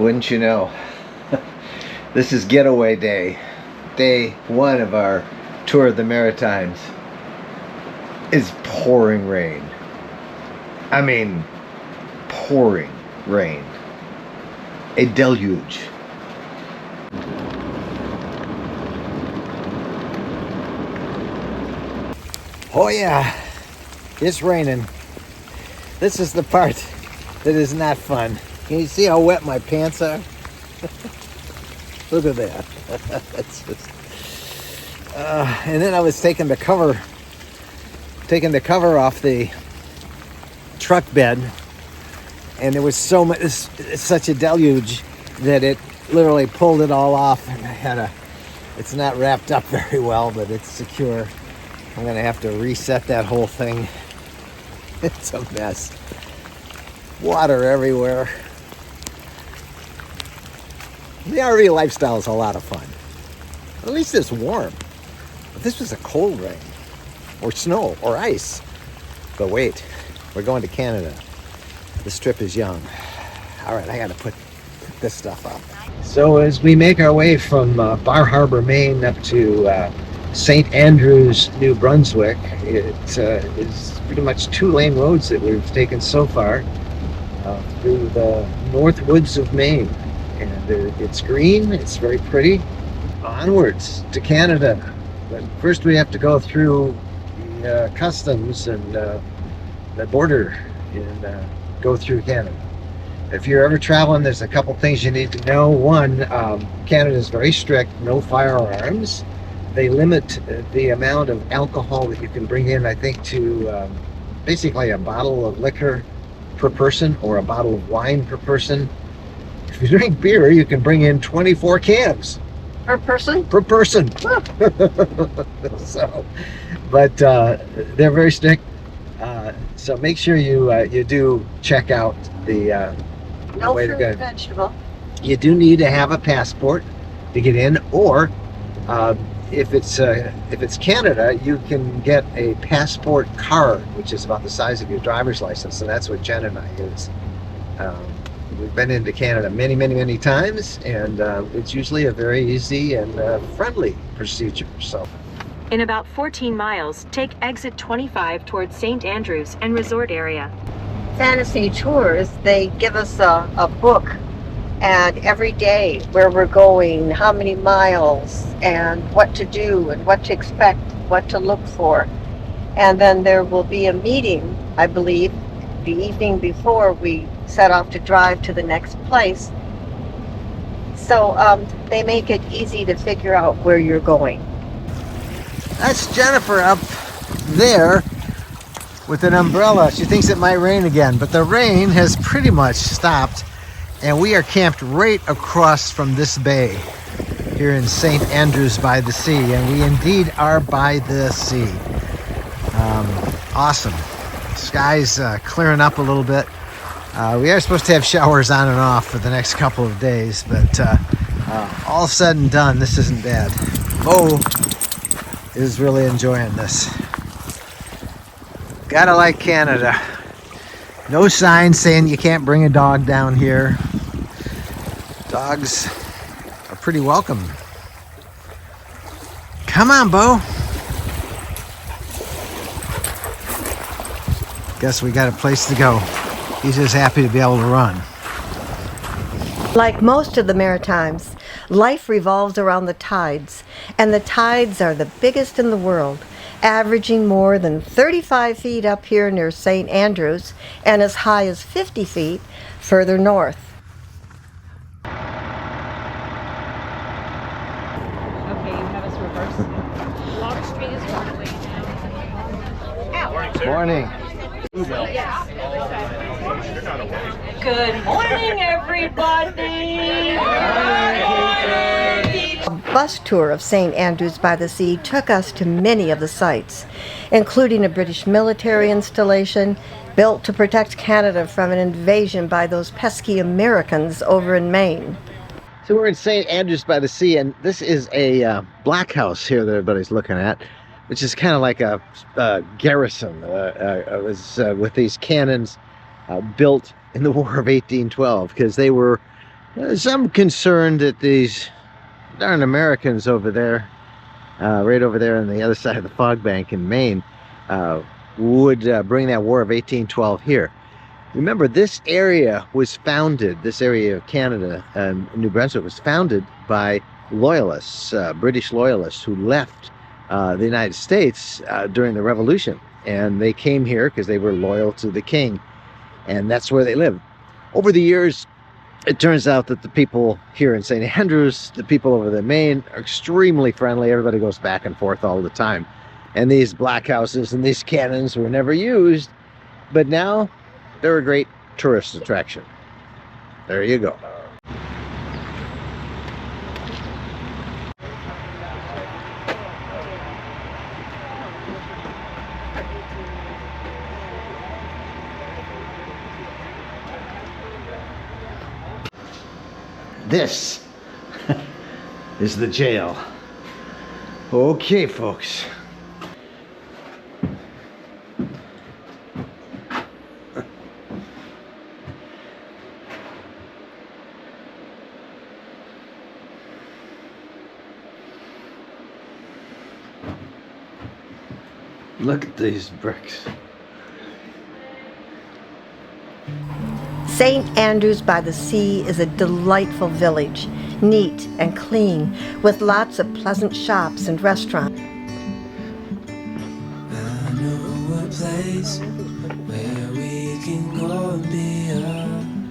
Wouldn't you know? This is getaway day. Day one of our tour of the Maritimes. It's pouring rain. I mean, pouring rain. A deluge. Oh yeah, it's raining. This is the part that is not fun. Can you see how wet my pants are? Look at that. That's just, and then I was taking the cover off the truck bed, and there was so much, such a deluge that it literally pulled it all off, and I had it's not wrapped up very well, but it's secure. I'm gonna have to reset that whole thing. It's a mess. Water everywhere. The RV lifestyle is a lot of fun. At least it's warm. But this was a cold rain, or snow, or ice. But wait, we're going to Canada. This trip is young. All right, I gotta put this stuff up. So as we make our way from Bar Harbor, Maine up to St. Andrews, New Brunswick, it is pretty much 2-lane roads that we've taken so far through the north woods of Maine. And it's green, it's very pretty. Onwards to Canada. But first we have to go through the customs and the border and go through Canada. If you're ever traveling, there's a couple things you need to know. One, Canada is very strict, no firearms. They limit the amount of alcohol that you can bring in, I think, to basically a bottle of liquor per person or a bottle of wine per person. If you drink beer, you can bring in 24 cans. Per person? Per person. So, but they're very strict. So make sure you do check out the way to go. No fruit and vegetable. You do need to have a passport to get in, or if it's Canada, you can get a passport card, which is about the size of your driver's license, and that's what Jen and I use. We've been into Canada many, many, many times, and it's usually a very easy and friendly procedure. So, in about 14 miles, take exit 25 towards St. Andrews and resort area. Fantasy Tours, they give us a book, and every day where we're going, how many miles, and what to do, and what to expect, what to look for. And then there will be a meeting, I believe, the evening before we set off to drive to the next place. So they make it easy to figure out where you're going. That's Jennifer up there with an umbrella. She thinks it might rain again, but the rain has pretty much stopped, and we are camped right across from this bay here in St. Andrews by the Sea, and we indeed are by the sea. Awesome. Sky's clearing up a little bit. We are supposed to have showers on and off for the next couple of days, but all said and done, this isn't bad. Bo is really enjoying this. Gotta like Canada. No sign saying you can't bring a dog down here. Dogs are pretty welcome. Come on, Bo. Guess we got a place to go. He's just happy to be able to run. Like most of the Maritimes, life revolves around the tides, and the tides are the biggest in the world, averaging more than 35 feet up here near St. Andrews and as high as 50 feet further north. Okay, you have us reverse. Water Street is normally down. Morning. Good morning, everybody. A bus tour of St. Andrews by the Sea took us to many of the sites, including a British military installation built to protect Canada from an invasion by those pesky Americans over in Maine. So we're in St. Andrews by the Sea, and this is a black house here that everybody's looking at, which is kind of like a garrison. It was with these cannons built in the War of 1812, because they were Some concerned that these darn Americans over there, right over there on the other side of the fog bank in Maine, would bring that War of 1812 here. Remember, this area was founded, this area of Canada, New Brunswick, was founded by loyalists, British loyalists who left the United States during the Revolution. And they came here because they were loyal to the king. And that's where they lived. Over the years, it turns out that the people here in St. Andrews, the people over the Maine, are extremely friendly. Everybody goes back and forth all the time. And these black houses and these cannons were never used. But now, they're a great tourist attraction. There you go. This is the jail. Okay, folks. Look at these bricks. St. Andrews by the Sea is a delightful village, neat and clean, with lots of pleasant shops and restaurants. I know a place where we can go and be alone.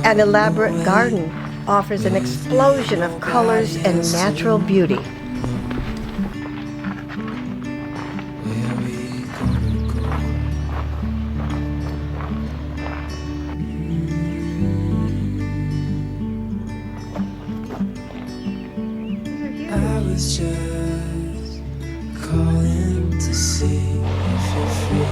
An elaborate garden offers an explosion of colors and natural beauty. I was just calling to see if you're free.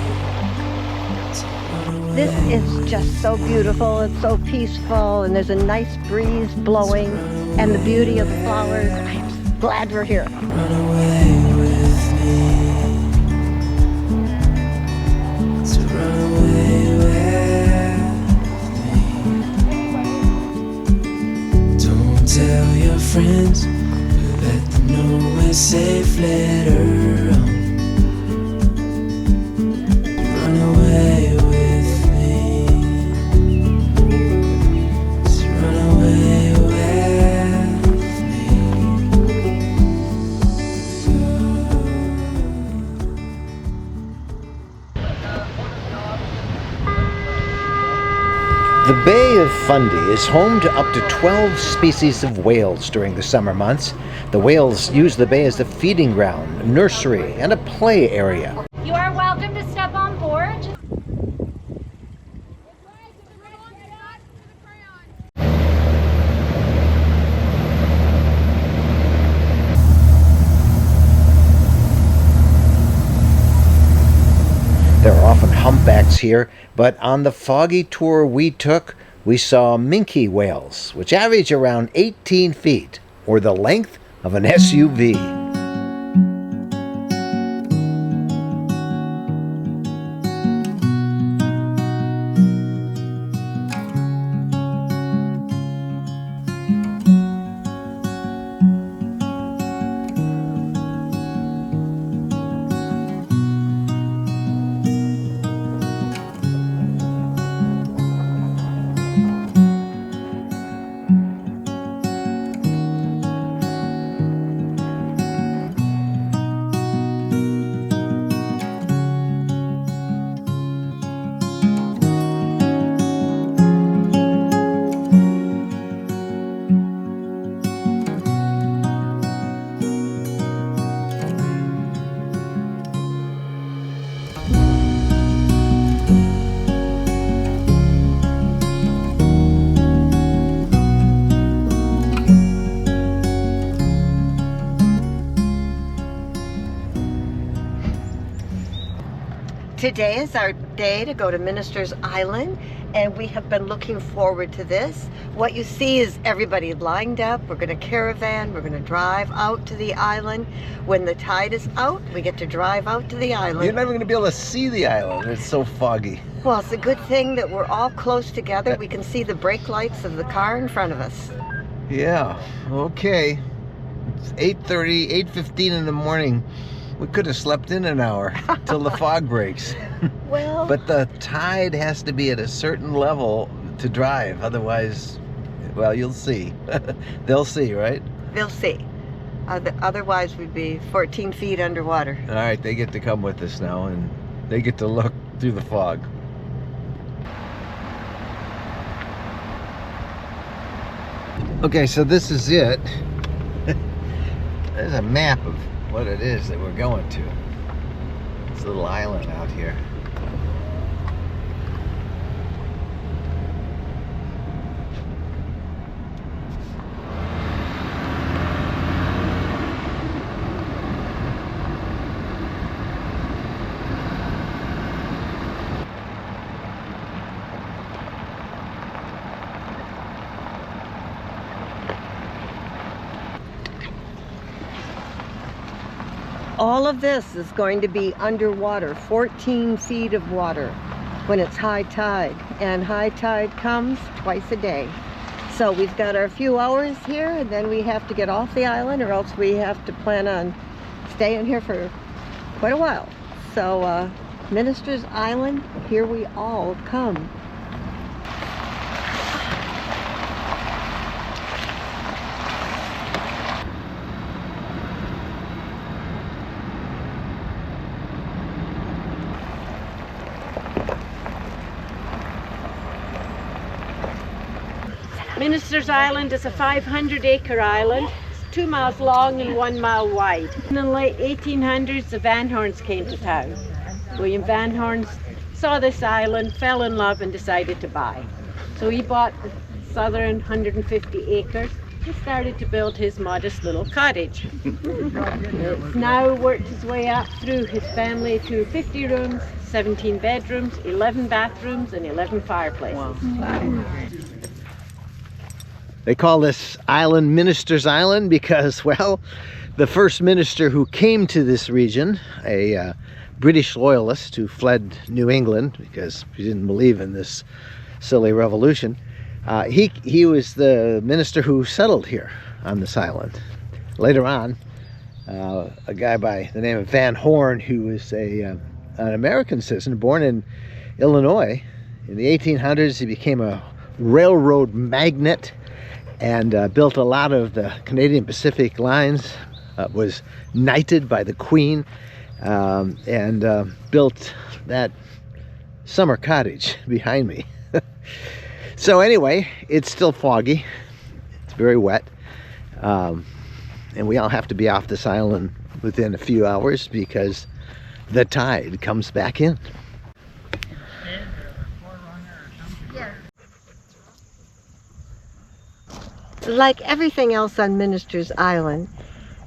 This is just so beautiful, it's so peaceful, and there's a nice breeze blowing, and the beauty of the flowers. I'm glad we're here. Run away with me. So run away with me. Don't tell your friends, but let them know we're safe later on. Run away with me. So run away with me. The Bay of Fundy is home to up to 12 species of whales during the summer months. The whales use the bay as a feeding ground, nursery, and a play area. You are welcome to step on board. There are often humpbacks here, but on the foggy tour we took, we saw minke whales, which average around 18 feet, or the length of an SUV. Today is our day to go to Minister's Island, and we have been looking forward to this. What you see is everybody lined up. We're going to caravan. We're going to drive out to the island. When the tide is out, we get to drive out to the island. You're never going to be able to see the island. It's so foggy. Well, it's a good thing that we're all close together. We can see the brake lights of the car in front of us. Yeah, okay. It's 8:30, 8:15 in the morning. We could have slept in an hour till the fog breaks. Well, But the tide has to be at a certain level to drive. Otherwise, well, you'll see. They'll see, right? they'll see. Otherwise, we'd be 14 feet underwater. All right, they get to come with us now, and they get to look through the fog. Okay, so this is it. There's a map of what it is that we're going to. This little island out here. All of this is going to be underwater, 14 feet of water when it's high tide. And high tide comes twice a day. So we've got our few hours here, and then we have to get off the island, or else we have to plan on staying here for quite a while. So Minister's Island, here we all come. Minister's Island is a 500-acre island. It's 2 miles long and 1 mile wide. In the late 1800s, the Van Horns came to town. William Van Horn saw this island, fell in love, and decided to buy. So he bought the southern 150 acres and started to build his modest little cottage. It's now worked his way up through his family to 50 rooms, 17 bedrooms, 11 bathrooms, and 11 fireplaces. Wow. They call this island Minister's Island because, well, the first minister who came to this region, a British loyalist who fled New England because he didn't believe in this silly revolution, he was the minister who settled here on this island. Later on, a guy by the name of Van Horn, who was an American citizen born in Illinois. In the 1800s, he became a railroad magnate and built a lot of the Canadian Pacific lines, was knighted by the Queen, and built that summer cottage behind me. So anyway, it's still foggy, it's very wet, and we all have to be off this island within a few hours because the tide comes back in. Like everything else on Minister's Island,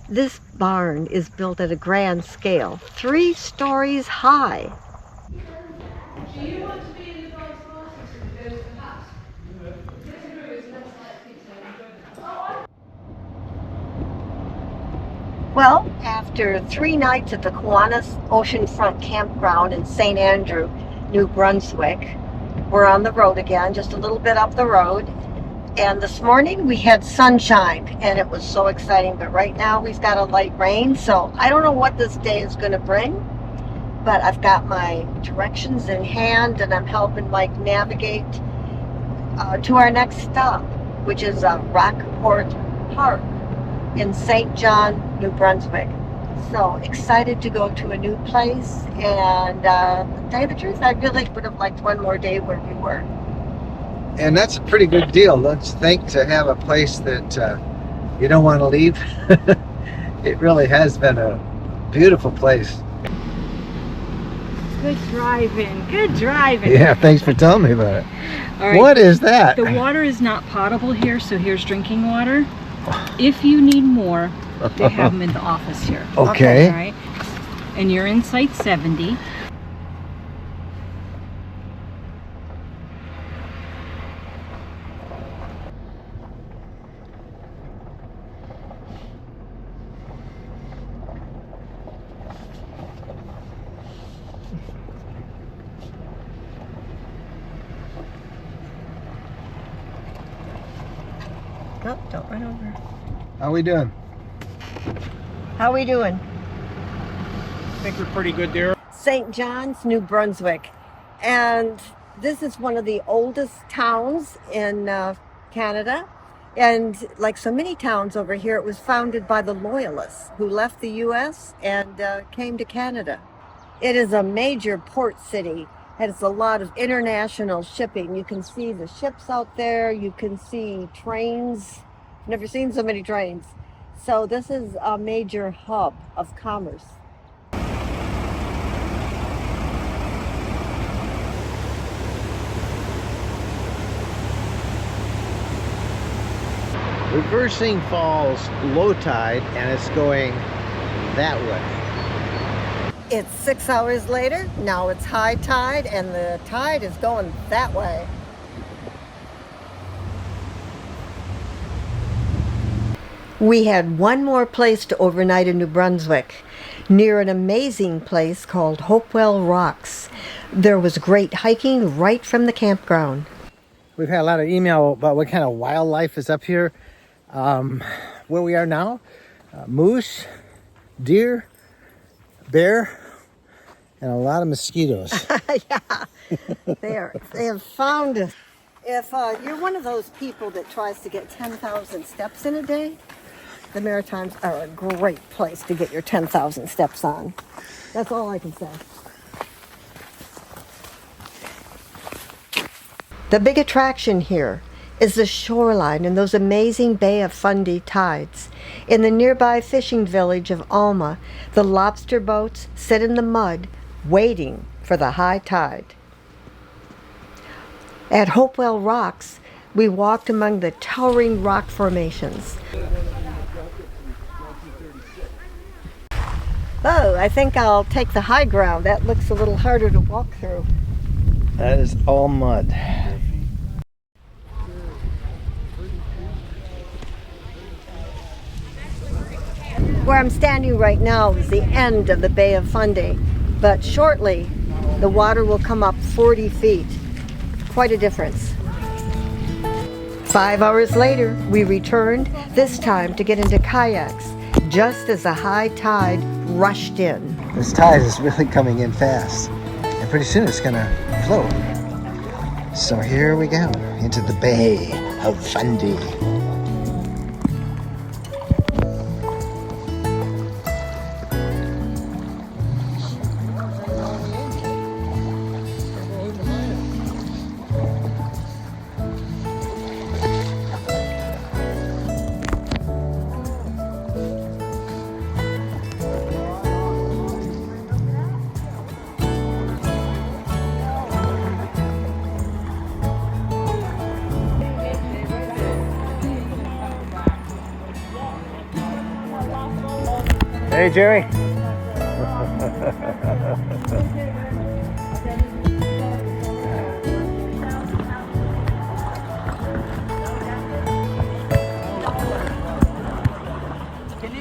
this barn is built at a grand scale, 3 stories high. Do you want to be in the dog's classes and go to the house? Well, after 3 nights at the Kiwanis Oceanfront Campground in St. Andrew, New Brunswick, we're on the road again, just a little bit up the road. And this morning we had sunshine and it was so exciting, but right now we've got a light rain, so I don't know what this day is going to bring, but I've got my directions in hand and I'm helping Mike navigate to our next stop, which is Rockport Park in St. John, New Brunswick. So excited to go to a new place, and to tell you the truth, I really would have liked one more day where we were. And that's a pretty good deal. Let's think, to have a place that you don't want to leave. It really has been a beautiful place. Good driving, good driving. Yeah, thanks for telling me about it. All right. What is that? The water is not potable here, so here's drinking water. If you need more, they have them in the office here. Okay. All right. And you're in site 70. Oh, don't run over. How we doing? How we doing? I think we're pretty good there. St. John's, New Brunswick. And this is one of the oldest towns in Canada. And like so many towns over here, it was founded by the Loyalists who left the U.S. and came to Canada. It is a major port city. It has a lot of international shipping. You can see the ships out there. You can see trains. Never seen so many trains. So this is a major hub of commerce. Reversing falls low tide, and it's going that way. It's 6 hours later. Now it's high tide, and the tide is going that way. We had one more place to overnight in New Brunswick, near an amazing place called Hopewell Rocks. There was great hiking right from the campground. We've had a lot of email about what kind of wildlife is up here. Where we are now, moose, deer, bear, and a lot of mosquitoes. Yeah, they have found us. If you're one of those people that tries to get 10,000 steps in a day, the Maritimes are a great place to get your 10,000 steps on. That's all I can say. The big attraction here is the shoreline and those amazing Bay of Fundy tides. In the nearby fishing village of Alma, the lobster boats sit in the mud waiting for the high tide. At Hopewell Rocks, we walked among the towering rock formations. Oh, I think I'll take the high ground. That looks a little harder to walk through. That is all mud. Where I'm standing right now is the end of the Bay of Fundy, but shortly the water will come up 40 feet. Quite a difference. 5 hours later, we returned, this time to get into kayaks, just as the high tide rushed in. This tide is really coming in fast, and pretty soon it's gonna float. So here we go, into the Bay of Fundy. Hey, Jerry.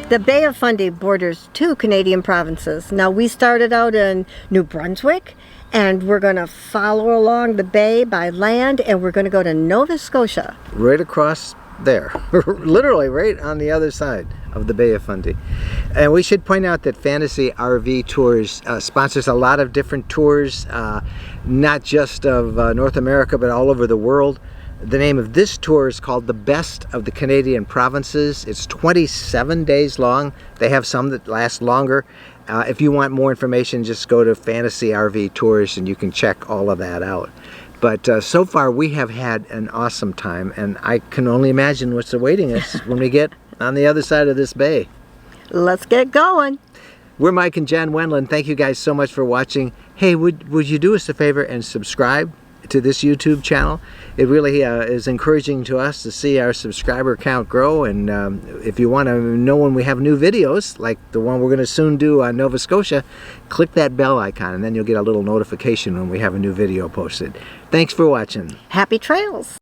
The Bay of Fundy borders 2 Canadian provinces. Now, we started out in New Brunswick, and we're going to follow along the bay by land, and we're going to go to Nova Scotia. Right across there, literally right on the other side of the Bay of Fundy. And we should point out that Fantasy RV Tours sponsors a lot of different tours, not just of North America, but all over the world. The name of this tour is called The Best of the Canadian Provinces. It's 27 days long. They have some that last longer. If you want more information, just go to Fantasy RV Tours and you can check all of that out. But so far we have had an awesome time, and I can only imagine what's awaiting us when we get on the other side of this bay. Let's get going. We're Mike and Jen Wendland. Thank you guys so much for watching. Hey, would you do us a favor and subscribe to this YouTube channel? It really is encouraging to us to see our subscriber count grow, and if you want to know when we have new videos, like the one we're going to soon do on Nova Scotia, click that bell icon and then you'll get a little notification when we have a new video posted. Thanks for watching. Happy trails.